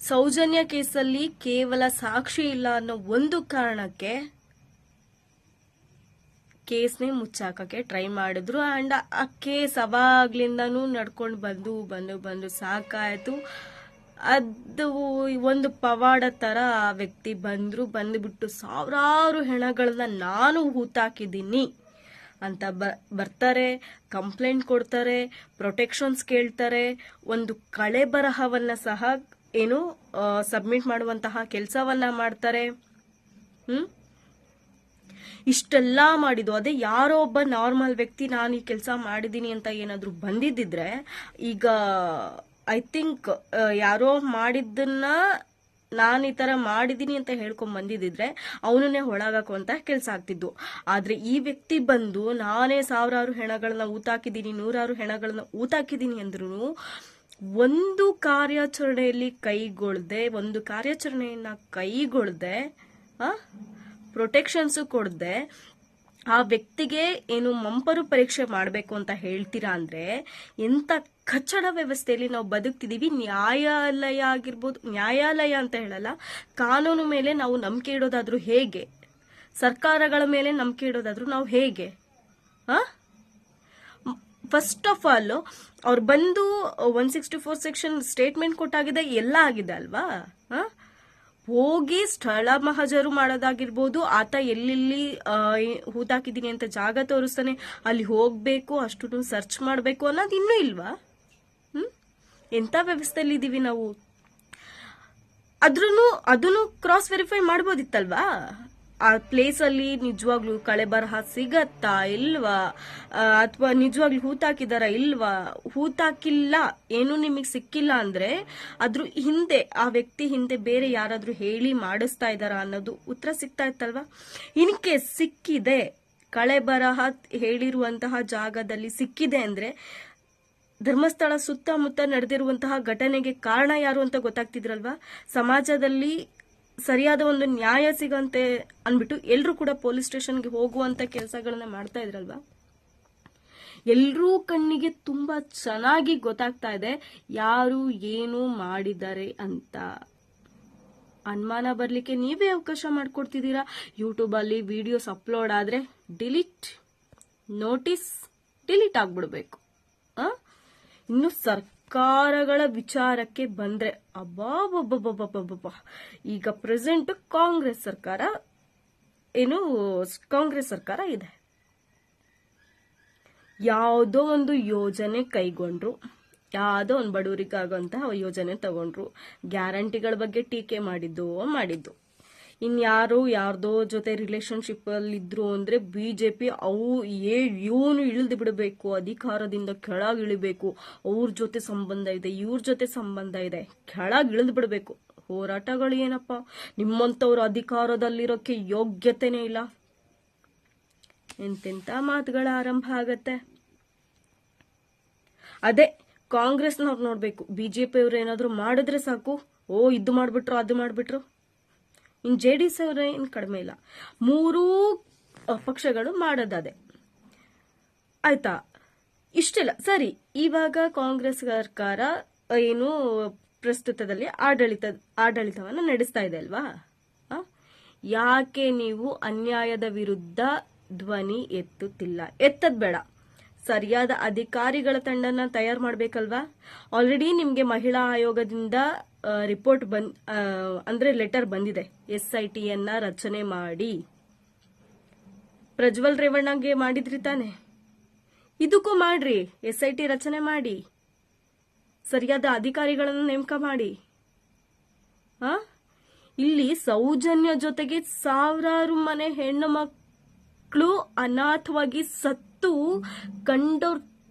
ಸೌಜನ್ಯ ಕೇಸಲ್ಲಿ ಕೇವಲ ಸಾಕ್ಷಿ ಇಲ್ಲ ಅನ್ನೋ ಒಂದು ಕಾರಣಕ್ಕೆ ಕೇಸ್ನೇ ಮುಚ್ಚಾಕಕ್ಕೆ ಟ್ರೈ ಮಾಡಿದ್ರು. ಅಂಡ್ ಆ ಕೇಸ್ ಅವಾಗ್ಲಿಂದನೂ ನಡ್ಕೊಂಡು ಬಂದು ಸಾಕಾಯ್ತು. ಅದು ಒಂದು ಪವಾಡ ತರ ಆ ವ್ಯಕ್ತಿ ಬಂದ್ಬಿಟ್ಟು ಸಾವಿರಾರು ಹೆಣಗಳನ್ನ ನಾನು ಹೂತಾಕಿದ್ದೀನಿ ಅಂತ ಬರ್ತಾರೆ, ಕಂಪ್ಲೇಂಟ್ ಕೊಡ್ತಾರೆ, ಪ್ರೊಟೆಕ್ಷನ್ಸ್ ಕೇಳ್ತಾರೆ, ಒಂದು ಕಳೆ ಬರಹವನ್ನ ಸಹ ಸಬ್ಮಿಟ್ ಮಾಡುವಂತಹ ಕೆಲಸವನ್ನ ಮಾಡ್ತಾರೆ. ಇಷ್ಟೆಲ್ಲ ಮಾಡಿದ್ದು ಅದೇ ಯಾರೋ ಒಬ್ಬ ನಾರ್ಮಲ್ ವ್ಯಕ್ತಿ ನಾನು ಈ ಕೆಲಸ ಮಾಡಿದ್ದೀನಿ ಅಂತ ಏನಾದ್ರು ಬಂದಿದ್ದಿದ್ರೆ, ಈಗ ಐ ಥಿಂಕ್ ಯಾರೋ ಮಾಡಿದ್ದನ್ನ ನಾನು ಈ ತರ ಮಾಡಿದೀನಿ ಅಂತ ಹೇಳ್ಕೊಂಡ್ ಬಂದಿದ್ರೆ ಅವನನ್ನೇ ಹೊಳಗಾಕುವಂತ ಕೆಲಸ ಆಗ್ತಿದ್ದು. ಆದ್ರೆ ಈ ವ್ಯಕ್ತಿ ಬಂದು ನಾನೇ ಸಾವಿರಾರು ಹೆಣಗಳನ್ನ ಊತಾಕಿದ್ದೀನಿ, 100 ಹೆಣಗಳನ್ನ ಊತಾಕಿದ್ದೀನಿ ಅಂದ್ರೂ ಒಂದು ಕಾರ್ಯಾಚರಣೆಯಲ್ಲಿ ಕೈಗೊಳ್ದೆ ಪ್ರೊಟೆಕ್ಷನ್ಸ್ ಕೊಡದೆ ಆ ವ್ಯಕ್ತಿಗೆ ಮಂಪರು ಪರೀಕ್ಷೆ ಮಾಡಬೇಕು ಅಂತ ಹೇಳ್ತೀರಾ ಅಂದ್ರೆ ಎಂತ ಕಚ್ಚಡ ವ್ಯವಸ್ಥೆಯಲ್ಲಿ ನಾವು ಬದುಕ್ತಿದೀವಿ. ನ್ಯಾಯಾಲಯ ಅಂತ ಹೇಳಲ್ಲ, ಕಾನೂನು ಮೇಲೆ ನಾವು ನಂಬಿಕೆ ಇಡೋದಾದ್ರೂ ಹೇಗೆ? ಸರ್ಕಾರಗಳ ಮೇಲೆ ನಂಬಿಕೆ ಇಡೋದಾದ್ರೂ ನಾವು ಹೇಗೆ? ಫಸ್ಟ್ ಆಫ್ ಆಲ್ ಅವ್ರು ಬಂದು 164 ಸೆಕ್ಷನ್ ಸ್ಟೇಟ್ಮೆಂಟ್ ಕೊಟ್ಟಾಗಿದೆ, ಎಲ್ಲ ಆಗಿದೆ ಅಲ್ವಾ? ಹೋಗಿ ಸ್ಥಳ ಮಹಜರು ಮಾಡೋದಾಗಿರ್ಬೋದು, ಆತ ಎಲ್ಲೆಲ್ಲಿ ಹೂತಾಕಿದ್ದೀನಿ ಅಂತ ಜಾಗ ತೋರಿಸ್ತಾನೆ, ಅಲ್ಲಿ ಹೋಗ್ಬೇಕು, ಅಷ್ಟು ಸರ್ಚ್ ಮಾಡಬೇಕು ಅನ್ನೋದು ಇನ್ನೂ ಇಲ್ವಾ? ಎಂತ ವ್ಯವಸ್ಥೆಯಲ್ಲಿ ಇದೀವಿ ನಾವು? ಅದನ್ನು ಕ್ರಾಸ್ ವೆರಿಫೈ ಮಾಡ್ಬೋದಿತ್ತಲ್ವಾ? ಆ ಪ್ಲೇಸ್ ಅಲ್ಲಿ ನಿಜವಾಗ್ಲೂ ಕಳೆ ಬರಹ ಸಿಗತ್ತಾ ಇಲ್ವಾ, ಅಥವಾ ನಿಜವಾಗ್ಲೂ ಹೂತಾಕಿದಾರ ಇಲ್ವಾ? ಹೂತಾಕಿಲ್ಲ, ಏನು ನಿಮಗ್ ಸಿಕ್ಕಿಲ್ಲ ಅಂದ್ರೆ ಅದ್ರ ಹಿಂದೆ ಆ ವ್ಯಕ್ತಿ ಹಿಂದೆ ಬೇರೆ ಯಾರಾದ್ರೂ ಹೇಳಿ ಮಾಡಿಸ್ತಾ ಇದಾರ ಅನ್ನೋದು ಉತ್ತರ ಸಿಗ್ತಾ ಇತ್ತಲ್ವಾ? ಇನ್ ಕೇಸ್ ಸಿಕ್ಕಿದೆ, ಕಳೆ ಬರಹ ಹೇಳಿರುವಂತಹ ಜಾಗದಲ್ಲಿ ಸಿಕ್ಕಿದೆ ಅಂದ್ರೆ ಧರ್ಮಸ್ಥಳ ಸುತ್ತಮುತ್ತ ನಡೆದಿರುವಂತಹ ಘಟನೆಗೆ ಕಾರಣ ಯಾರು ಅಂತ ಗೊತ್ತಾಗ್ತಿದ್ರಲ್ವಾ? ಸಮಾಜದಲ್ಲಿ ಸರಿಯಾದ ಒಂದು ನ್ಯಾಯ ಸಿಗಂತೆ ಅನ್ಬಿಟ್ಟು ಎಲ್ರು ಕೂಡ ಪೊಲೀಸ್ ಸ್ಟೇಷನ್ಗೆ ಹೋಗುವಂತ ಕೆಲಸಗಳನ್ನ ಮಾಡ್ತಾ ಇದ್ರಲ್ವಾ? ಎಲ್ರೂ ಕಣ್ಣಿಗೆ ತುಂಬಾ ಚೆನ್ನಾಗಿ ಗೊತ್ತಾಗ್ತಾ ಇದೆ ಯಾರು ಏನು ಮಾಡಿದ್ದಾರೆ ಅಂತ. ಅನುಮಾನ ಬರ್ಲಿಕ್ಕೆ ನೀವೇ ಅವಕಾಶ ಮಾಡ್ಕೊಡ್ತಿದ್ದೀರಾ. ಯೂಟ್ಯೂಬ್ ಅಲ್ಲಿ ವಿಡಿಯೋಸ್ ಅಪ್ಲೋಡ್ ಆದ್ರೆ ನೋಟಿಸ್ ಡಿಲೀಟ್ ಆಗ್ಬಿಡ್ಬೇಕು. ಇನ್ನು ಸರ್ಕಾರಗಳ ವಿಚಾರಕ್ಕೆ ಬಂದ್ರೆ ಅಬ್ಬಾ, ಈಗ ಪ್ರೆಸೆಂಟ್ ಕಾಂಗ್ರೆಸ್ ಸರ್ಕಾರ ಇದೆ. ಯಾವುದೋ ಒಂದು ಯೋಜನೆ ಕೈಗೊಂಡ್ರು, ಯಾವುದೋ ಒಂದು ಬಡವರಿಗಾಗುವಂತಹ ಯೋಜನೆ ತಗೊಂಡ್ರು, ಗ್ಯಾರಂಟಿಗಳ ಬಗ್ಗೆ ಟೀಕೆ ಮಾಡಿದ್ದು. ಯಾರ್ದೋ ಜೊತೆ ರಿಲೇಶನ್ಶಿಪ್ ಅಲ್ಲಿ ಇದ್ರು ಅಂದ್ರೆ ಬಿಜೆಪಿ ಇವನು ಇಳಿದು ಬಿಡಬೇಕು, ಅಧಿಕಾರದಿಂದ ಕೆಳಗೆ ಇಳಿಬೇಕು, ಅವ್ರ ಜೊತೆ ಸಂಬಂಧ ಇದೆ, ಇವ್ರ ಜೊತೆ ಸಂಬಂಧ ಇದೆ, ಕೆಳಗೆ ಇಳಿದು ಬಿಡಬೇಕು. ಹೋರಾಟಗಳು ಏನಪ್ಪ, ನಿಮ್ಮಂತವ್ರ ಅಧಿಕಾರದಲ್ಲಿರೋಕೆ ಯೋಗ್ಯತೆನೇ ಇಲ್ಲ. ಎಂತೆಂತ ಮಾತುಗಳ ಆರಂಭ ಆಗತ್ತೆ. ಅದೇ ಕಾಂಗ್ರೆಸ್ನವ್ರು ನೋಡ್ಬೇಕು, ಬಿಜೆಪಿ ಅವ್ರು ಏನಾದ್ರು ಮಾಡಿದ್ರೆ ಸಾಕು, ಇದು ಮಾಡ್ಬಿಟ್ರು ಅದು ಮಾಡ್ಬಿಟ್ರು. ಇನ್ JDS ಅವ್ರ ಏನ್ ಕಡಿಮೆ ಇಲ್ಲ, 3 ಪಕ್ಷಗಳು ಮಾಡೋದದೆ ಆಯ್ತಾ? ಇಷ್ಟೆಲ್ಲ ಸರಿ. ಇವಾಗ ಕಾಂಗ್ರೆಸ್ ಸರ್ಕಾರ ಪ್ರಸ್ತುತದಲ್ಲಿ ಆಡಳಿತವನ್ನ ನಡೆಸ್ತಾ ಇದೆ ಅಲ್ವಾ? ಯಾಕೆ ನೀವು ಅನ್ಯಾಯದ ವಿರುದ್ಧ ಧ್ವನಿ ಎತ್ತುತ್ತಿಲ್ಲ? ಎತ್ತದ್ ಬೇಡ, ಸರಿಯಾದ ಅಧಿಕಾರಿಗಳ ತಂಡನ ತಯಾರು ಮಾಡ್ಬೇಕಲ್ವಾ? ಆಲ್ರೆಡಿ ನಿಮ್ಗೆ ಮಹಿಳಾ ಆಯೋಗದಿಂದ ರಿಪೋರ್ಟ್ ಅಂದ್ರೆ ಲೆಟರ್ ಬಂದಿದೆ, SITಯನ್ನ ರಚನೆ ಮಾಡಿ. ಪ್ರಜ್ವಲ್ ರೇವಣ್ಣಗೆ ಮಾಡಿದ್ರಿ ತಾನೆ, ಇದಕ್ಕೂ ಮಾಡ್ರಿ, SIT ರಚನೆ ಮಾಡಿ, ಸರಿಯಾದ ಅಧಿಕಾರಿಗಳನ್ನು ನೇಮಕ ಮಾಡಿ. ಇಲ್ಲಿ ಸೌಜನ್ಯ ಜೊತೆಗೆ ಸಾವಿರಾರು ಮನೆ ಹೆಣ್ಣು ಮಕ್ಕಳು ಅನಾಥವಾಗಿ ಸತ್ತು ಕಂಡೋರ್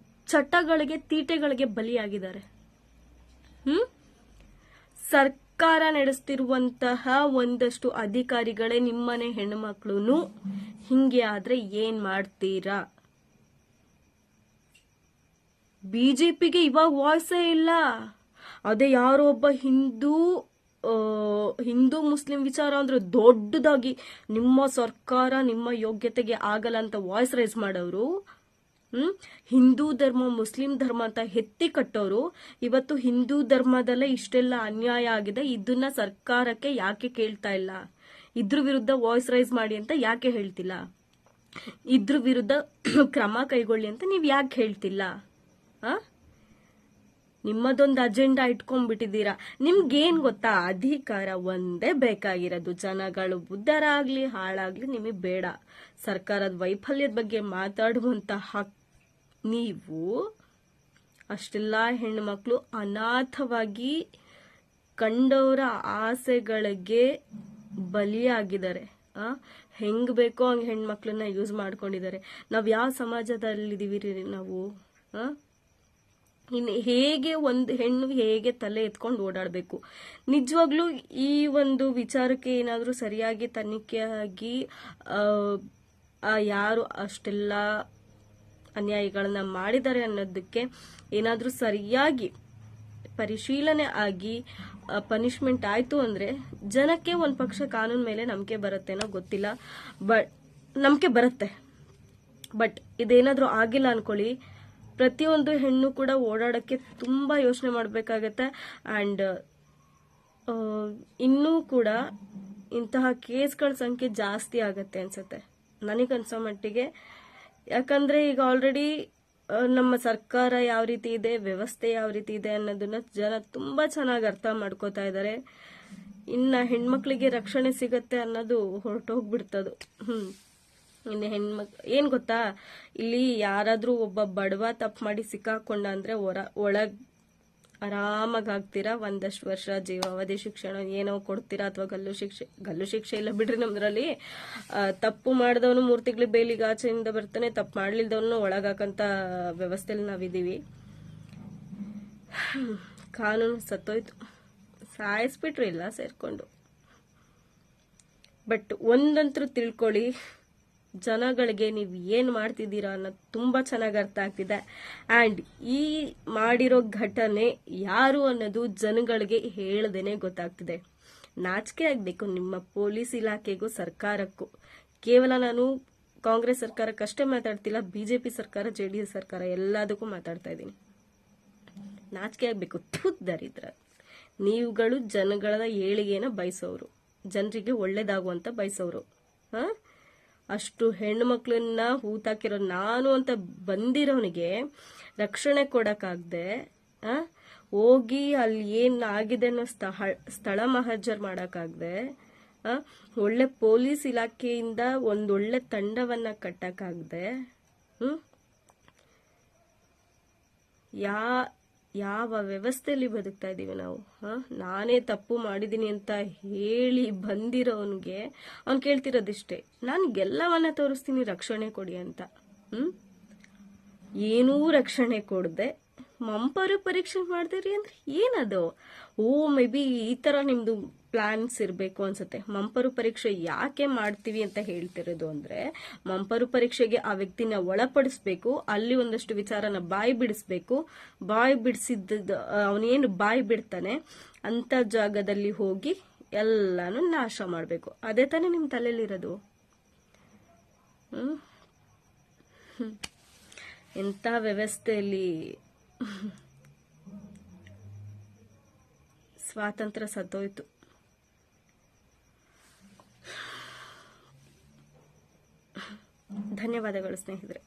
ಚಟಗಳಿಗೆ ತೀಟೆಗಳಿಗೆ ಬಲಿಯಾಗಿದ್ದಾರೆ. ಸರ್ಕಾರ ನಡೆಸ್ತಿರುವಂತಹ ಒಂದಷ್ಟು ಅಧಿಕಾರಿಗಳೇ ನಿಮ್ಮನೆ ಹೆಣ್ಣುಮಕ್ಳು. ಹಿಂಗೆ ಆದ್ರೆ ಏನ್ ಮಾಡ್ತೀರಾ? ಬಿಜೆಪಿಗೆ ಇವಾಗ ವಾಯ್ಸೇ ಇಲ್ಲ. ಅದೇ ಯಾರೋ ಒಬ್ಬ ಹಿಂದೂ ಮುಸ್ಲಿಂ ವಿಚಾರ ಅಂದ್ರೆ ದೊಡ್ಡದಾಗಿ ನಿಮ್ಮ ಸರ್ಕಾರ ನಿಮ್ಮ ಯೋಗ್ಯತೆಗೆ ಆಗಲ್ಲ ಅಂತ ವಾಯ್ಸ್ ರೈಸ್ ಮಾಡೋರು ಹಿಂದೂ ಧರ್ಮ ಮುಸ್ಲಿಂ ಧರ್ಮ ಅಂತ ಎತ್ತಿ ಕಟ್ಟೋರು ಇವತ್ತು ಹಿಂದೂ ಧರ್ಮದಲ್ಲೇ ಇಷ್ಟೆಲ್ಲ ಅನ್ಯಾಯ ಆಗಿದೆ, ಇದನ್ನ ಸರ್ಕಾರಕ್ಕೆ ಯಾಕೆ ಕೇಳ್ತಾ ಇಲ್ಲ? ಇದ್ರ ವಿರುದ್ಧ ವಾಯ್ಸ್ ರೈಸ್ ಮಾಡಿ ಅಂತ ಯಾಕೆ ಹೇಳ್ತಿಲ್ಲ? ಇದ್ರ ವಿರುದ್ಧ ಕ್ರಮ ಕೈಗೊಳ್ಳಿ ಅಂತ ನೀವ್ ಯಾಕೆ ಹೇಳ್ತಿಲ್ಲ? ನಿಮ್ಮದೊಂದು ಅಜೆಂಡಾ ಇಟ್ಕೊಂಡ್ಬಿಟ್ಟಿದ್ದೀರಾ. ನಿಮ್ಗೇನ್ ಗೊತ್ತಾ, ಅಧಿಕಾರ ಒಂದೇ ಬೇಕಾಗಿರೋದು. ಜನಗಳು ಬುದ್ಧರಾಗ್ಲಿ ಹಾಳಾಗ್ಲಿ ನಿಮಗೆ ಬೇಡ. ಸರ್ಕಾರದ ವೈಫಲ್ಯದ ಬಗ್ಗೆ ಮಾತಾಡುವಂತಹ ನೀವು ಅಷ್ಟೆಲ್ಲ ಹೆಣ್ಮಕ್ಳು ಅನಾಥವಾಗಿ ಕಂಡವರ ಆಸೆಗಳಿಗೆ ಬಲಿಯಾಗಿದ್ದಾರೆ. ಹೆಂಗ್ ಬೇಕೋ ಹಂಗೆ ಹೆಣ್ಮಕ್ಳನ್ನ ಯೂಸ್ ಮಾಡ್ಕೊಂಡಿದ್ದಾರೆ. ನಾವ್ ಯಾವ ಸಮಾಜದಲ್ಲಿದ್ದೀವಿ ನಾವು? ಇನ್ನು ಹೇಗೆ ಒಂದು ಹೆಣ್ಣು ಹೇಗೆ ತಲೆ ಎತ್ಕೊಂಡು ಓಡಾಡಬೇಕು? ನಿಜವಾಗ್ಲೂ ಈ ಒಂದು ವಿಚಾರಕ್ಕೆ ಏನಾದರೂ ಸರಿಯಾಗಿ ತನಿಖೆಯಾಗಿ ಯಾರು ಅಷ್ಟೆಲ್ಲ ಅನ್ಯಾಯಗಳನ್ನ ಮಾಡಿದ್ದಾರೆ ಅನ್ನೋದಕ್ಕೆ ಏನಾದರೂ ಸರಿಯಾಗಿ ಪರಿಶೀಲನೆ ಆಗಿ ಪನಿಷ್ಮೆಂಟ್ ಆಯ್ತು ಅಂದ್ರೆ ಜನಕ್ಕೆ ಒಂದ್ ಪಕ್ಷ ಕಾನೂನು ಮೇಲೆ ನಂಬಿಕೆ ಬರುತ್ತೇನೋ ಗೊತ್ತಿಲ್ಲ, ಬಟ್ ನಂಬಿಕೆ ಬರುತ್ತೆ. ಬಟ್ ಇದೇನಾದ್ರೂ ಆಗಿಲ್ಲ ಅನ್ಕೊಳ್ಳಿ, ಪ್ರತಿಯೊಂದು ಹೆಣ್ಣು ಕೂಡ ಓಡಾಡಕ್ಕೆ ತುಂಬಾ ಯೋಚನೆ ಮಾಡ್ಬೇಕಾಗತ್ತೆ. ಅಂಡ್ ಇನ್ನೂ ಕೂಡ ಇಂತಹ ಕೇಸ್ಗಳ ಸಂಖ್ಯೆ ಜಾಸ್ತಿ ಆಗತ್ತೆ ಅನ್ಸುತ್ತೆ ನನಗನ್ಸೋ ಮಟ್ಟಿಗೆ. ಯಾಕಂದ್ರೆ ಈಗ ಆಲ್ರೆಡಿ ನಮ್ಮ ಸರ್ಕಾರ ಯಾವ ರೀತಿ ಇದೆ, ವ್ಯವಸ್ಥೆ ಯಾವ ರೀತಿ ಇದೆ ಅನ್ನೋದನ್ನ ಜನ ತುಂಬಾ ಚೆನ್ನಾಗಿ ಅರ್ಥ ಮಾಡ್ಕೋತಾ ಇದ್ದಾರೆ. ಇನ್ನ ಹೆಣ್ಮಕ್ಳಿಗೆ ರಕ್ಷಣೆ ಸಿಗತ್ತೆ ಅನ್ನೋದು ಹೊರಟೋಗ್ಬಿಡ್ತದು. ಇನ್ನು ಏನ್ ಗೊತ್ತಾ, ಇಲ್ಲಿ ಯಾರಾದ್ರೂ ಒಬ್ಬ ಬಡವ ತಪ್ಪು ಮಾಡಿ ಸಿಕ್ಕಾಕೊಂಡ ಅಂದ್ರೆ ಒಳಗ್ ಆರಾಮಾಗಿ ಆಗ್ತೀರಾ. ಒಂದಷ್ಟು ವರ್ಷ ಜೀವಾವಧಿ ಶಿಕ್ಷಣ ಏನೋ ಕೊಡ್ತೀರಾ, ಅಥವಾ ಗಲ್ಲು ಶಿಕ್ಷೆ ಇಲ್ಲ ಬಿಡ್ರಿ ನಮ್ದ್ರಲ್ಲಿ. ತಪ್ಪು ಮಾಡಿದವನು 3 ತಿಂಗಳು ಬೇಲಿಗೆ ಆಚೆಯಿಂದ ಬರ್ತಾನೆ, ತಪ್ಪು ಮಾಡ್ಲಿಲ್ದವನು ಒಳಗಾಕಂತ ವ್ಯವಸ್ಥೆಯಲ್ಲಿ ನಾವಿದೀವಿ. ಕಾನೂನು ಸತ್ತೋಯ್ತು, ಸಾಯಿಸ್ಬಿಟ್ರು ಇಲ್ಲ ಸೇರ್ಕೊಂಡು. ಬಟ್ ಒಂದಂತರೂ ತಿಳ್ಕೊಳ್ಳಿ, ಜನಗಳಿಗೆ ನೀವು ಏನ್ ಮಾಡ್ತಿದ್ದೀರಾ ಅನ್ನೋದು ತುಂಬಾ ಚೆನ್ನಾಗಿ ಅರ್ಥ ಆಗ್ತಿದೆ. ಅಂಡ್ ಈ ಮಾಡಿರೋ ಘಟನೆ ಯಾರು ಅನ್ನೋದು ಜನಗಳಿಗೆ ಹೇಳದೇನೆ ಗೊತ್ತಾಗ್ತಿದೆ. ನಾಚಿಕೆ ಆಗ್ಬೇಕು ನಿಮ್ಮ ಪೊಲೀಸ್ ಇಲಾಖೆಗೂ ಸರ್ಕಾರಕ್ಕೂ. ಕೇವಲ ನಾನು ಕಾಂಗ್ರೆಸ್ ಸರ್ಕಾರಕ್ಕಷ್ಟೇ ಮಾತಾಡ್ತಿಲ್ಲ, ಬಿಜೆಪಿ ಸರ್ಕಾರ, ಜೆಡಿಎಸ್ ಸರ್ಕಾರ ಎಲ್ಲದಕ್ಕೂ ಮಾತಾಡ್ತಾ ಇದ್ದೀನಿ. ನಾಚಿಕೆ ಆಗ್ಬೇಕು. ದರಿದ್ರ ನೀವುಗಳು ಜನಗಳ ಏಳಿಗೆನ ಬಯಸೋರು, ಜನರಿಗೆ ಒಳ್ಳೇದಾಗುವಂತ ಬಯಸೋರು. ಅಷ್ಟು ಹೆಣ್ಮಕ್ಳನ್ನ ಹೂತಾಕಿರೋ ನಾನು ಅಂತ ಬಂದಿರೋನಿಗೆ ರಕ್ಷಣೆ ಕೊಡಕ್ಕಾಗ್ದೆ ಹೋಗಿ ಅಲ್ಲಿ ಏನ್ ಆಗಿದೆ ಅನ್ನೋ ಸ್ಥಳ ಮಹಜರ್ ಮಾಡಕ್ಕಾಗ್ದೆ ಒಳ್ಳೆ ಪೊಲೀಸ್ ಇಲಾಖೆಯಿಂದ ಒಂದೊಳ್ಳೆ ತಂಡವನ್ನ ಕಟ್ಟಕ್ಕಾಗ್ದೆ ಯಾವ ವ್ಯವಸ್ಥೆಯಲ್ಲಿ ಬದುಕ್ತಾ ಇದೀವಿ ನಾವು? ನಾನೇ ತಪ್ಪು ಮಾಡಿದೀನಿ ಅಂತ ಹೇಳಿ ಬಂದಿರೋನ್ಗೆ ಅವ್ನು ಕೇಳ್ತಿರೋದಿಷ್ಟೇ, ನನ್ಗೆಲ್ಲವನ್ನ ತೋರಿಸ್ತೀನಿ, ರಕ್ಷಣೆ ಕೊಡಿ ಅಂತ. ಏನೂ ರಕ್ಷಣೆ ಕೊಡದೆ ಮಂಪರು ಪರೀಕ್ಷೆ ಮಾಡ್ತೀರಿ ಅಂದ್ರೆ ಏನದು? ಮೇ ಬಿ ಈ ತರ ನಿಮ್ದು ಪ್ಲಾನ್ಸ್ ಇರಬೇಕು ಅನ್ಸುತ್ತೆ. ಮಂಪರು ಪರೀಕ್ಷೆ ಯಾಕೆ ಮಾಡ್ತೀವಿ ಅಂತ ಹೇಳ್ತಿರೋದು ಅಂದ್ರೆ, ಮಂಪರು ಪರೀಕ್ಷೆಗೆ ಆ ವ್ಯಕ್ತಿನ ಒಳಪಡಿಸ್ಬೇಕು, ಅಲ್ಲಿ ಒಂದಷ್ಟು ವಿಚಾರನ ಬಾಯಿ ಬಿಡಿಸ್ಬೇಕು. ಬಾಯಿ ಬಿಡಿಸಿದ್ದ ಅವನೇನು ಬಾಯಿ ಬಿಡ್ತಾನೆ ಅಂತ ಜಾಗದಲ್ಲಿ ಹೋಗಿ ಎಲ್ಲಾನು ನಾಶ ಮಾಡ್ಬೇಕು. ಅದೇ ತಾನೇ ನಿಮ್ ತಲೆಯಲ್ಲಿರೋದು. ಎಂತ ವ್ಯವಸ್ಥೆಯಲ್ಲಿ ಸ್ವಾತಂತ್ರ್ಯ ಸತ್ತೋಯ್ತು. ಧನ್ಯವಾದಗಳು ಸ್ನೇಹಿತರೆ.